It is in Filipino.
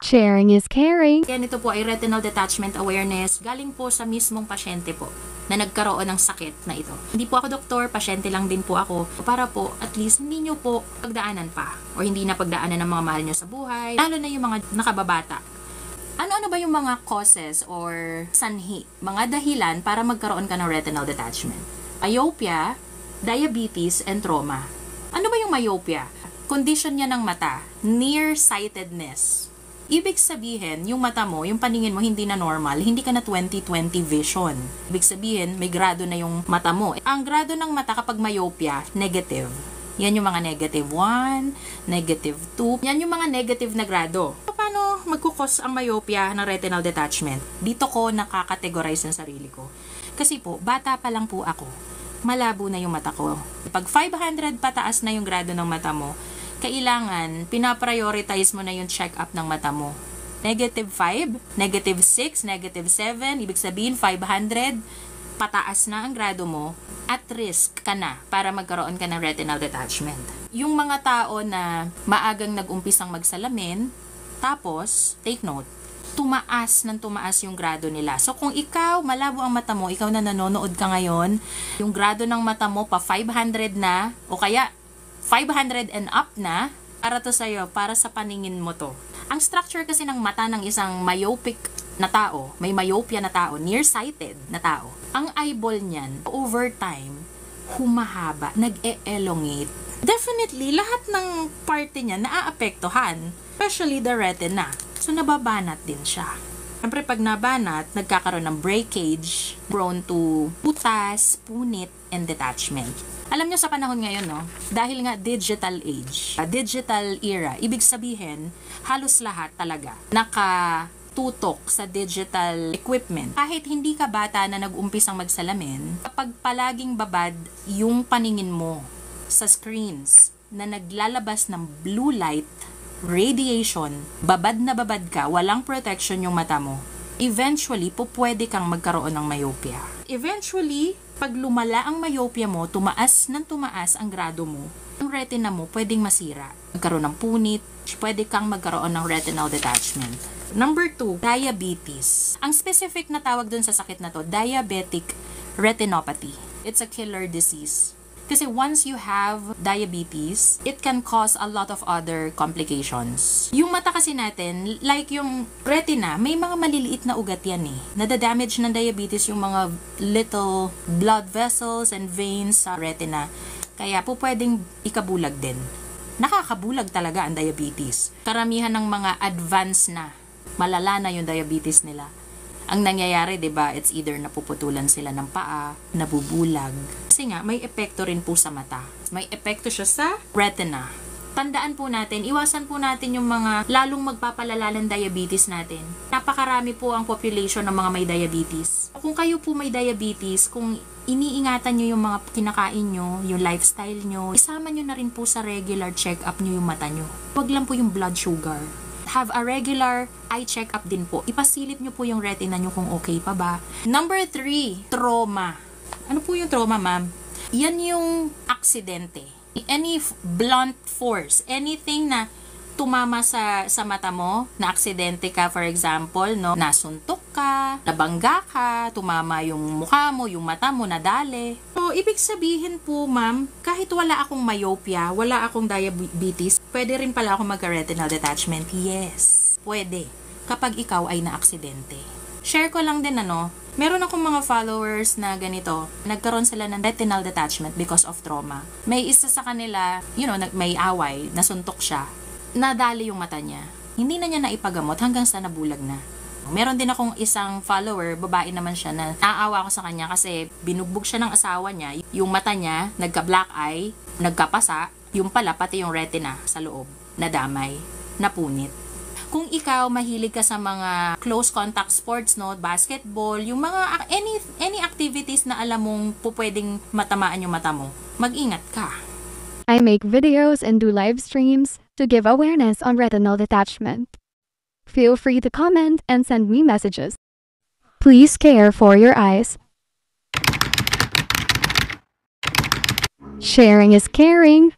Sharing is caring. Yan, ito po ay retinal detachment awareness galing po sa mismong pasyente po na nagkaroon ng sakit na ito. Hindi po ako doktor, pasyente lang din po ako para po at least hindi nyo po pagdaanan pa o hindi na pagdaanan ng mga mahal nyo sa buhay, lalo na yung mga nakababata. Ano-ano ba yung mga causes or sanhi, mga dahilan para magkaroon ka ng retinal detachment? Myopia, diabetes, and trauma. Ano ba yung myopia? Condition niya ng mata, nearsightedness. Ibig sabihin, yung mata mo, yung paningin mo hindi na normal, hindi ka na 20/20 vision. Ibig sabihin, may grado na yung mata mo. Ang grado ng mata kapag myopia, negative. Yan yung mga negative 1, negative 2. Yan yung mga negative na grado. Paano magkukos ang myopia ng retinal detachment? Dito ko nakakategorize ng sarili ko. Kasi po, bata pa lang po ako. Malabo na yung mata ko. Pag 500 pataas na yung grado ng mata mo, kailangan, pinaprioritize mo na yung check-up ng mata mo. Negative 5, negative 6, negative 7, ibig sabihin 500, pataas na ang grado mo, at risk ka na para magkaroon ka ng retinal detachment. Yung mga tao na maagang nag-umpisang magsalamin, tapos, take note, tumaas yung grado nila. So, kung ikaw, malabo ang mata mo, ikaw na nanonood ka ngayon, yung grado ng mata mo pa 500 na, o kaya 500 and up na, para to sa'yo, para sa paningin mo to. Ang structure kasi ng mata ng isang myopic na tao, may myopia na tao, nearsighted na tao, ang eyeball niyan, over time, humahaba, nag-e-elongate. Definitely, lahat ng parte niya naaapektuhan, especially the retina. So, nababanat din siya. Siyempre, pag nabanat, nagkakaroon ng breakage, prone to butas, punit, and detachment. Alam nyo sa panahon ngayon, no? Dahil nga digital age, digital era, ibig sabihin, halos lahat talaga nakatutok sa digital equipment. Kahit hindi ka bata na nag-umpisang magsalamin, kapag palaging babad yung paningin mo sa screens na naglalabas ng blue light, radiation, babad na babad ka, walang protection yung mata mo, eventually, pwede kang magkaroon ng myopia. Eventually, pag lumala ang myopia mo, tumaas ang grado mo, ang retina mo pwedeng masira. Magkaroon ng punit, pwede kang magkaroon ng retinal detachment. Number 2, diabetes. Ang specific na tawag dun sa sakit na to, diabetic retinopathy. It's a killer disease. Kasi once you have diabetes, it can cause a lot of other complications. Yung mata kasi natin, like yung retina, may mga maliliit na ugat yan eh. Nadadamage ng diabetes yung mga little blood vessels and veins sa retina. Kaya po pwedeng ikabulag din. Nakakabulag talaga ang diabetes. Karamihan ng mga advanced na, malala na yung diabetes nila. Ang nangyayari, 'di ba, it's either napuputulan sila ng paa, nabubulag. Kasi nga, may epekto rin po sa mata. May epekto siya sa retina. Tandaan po natin, iwasan po natin yung mga lalong magpapalala ng diabetes natin. Napakarami po ang population ng mga may diabetes. Kung kayo po may diabetes, kung iniingatan nyo yung mga kinakain nyo, yung lifestyle nyo, isama nyo na rin po sa regular check-up nyo yung mata nyo. Huwag lang po yung blood sugar. Have a regular eye check-up din po. Ipasilip nyo po yung retina nyo kung okay pa ba. Number 3, trauma. Ano po yung trauma, ma'am? Yan yung aksidente. Any blunt force, anything na tumama sa mata mo, na aksidente ka, for example, no, nasuntok ka, nabangga ka, tumama yung mukha mo, yung mata mo, nadali. So, ibig sabihin po, ma'am, kahit wala akong myopia, wala akong diabetes, pwede rin pala ako magka-retinal detachment. Yes, pwede. Kapag ikaw ay na-aksidente. Share ko lang din, meron akong mga followers na ganito, nagkaroon sila ng retinal detachment because of trauma. May isa sa kanila, may away, nasuntok siya, nadali yung mata niya. Hindi na niya naipagamot hanggang sa nabulag na. Meron din akong isang follower, babae naman siya, na naawa ko sa kanya kasi binugbog siya ng asawa niya. Yung mata niya, nagka-black eye, nagkapasa, yung pala pati yung retina sa loob, nadamay, napunit. Kung ikaw mahilig ka sa mga close contact sports, basketball, yung mga any activities na alam mong pwedeng matamaan yung mata mo, mag-ingat ka. I make videos and do live streams to give awareness on retinal detachment. Feel free to comment and send me messages. Please care for your eyes. Sharing is caring.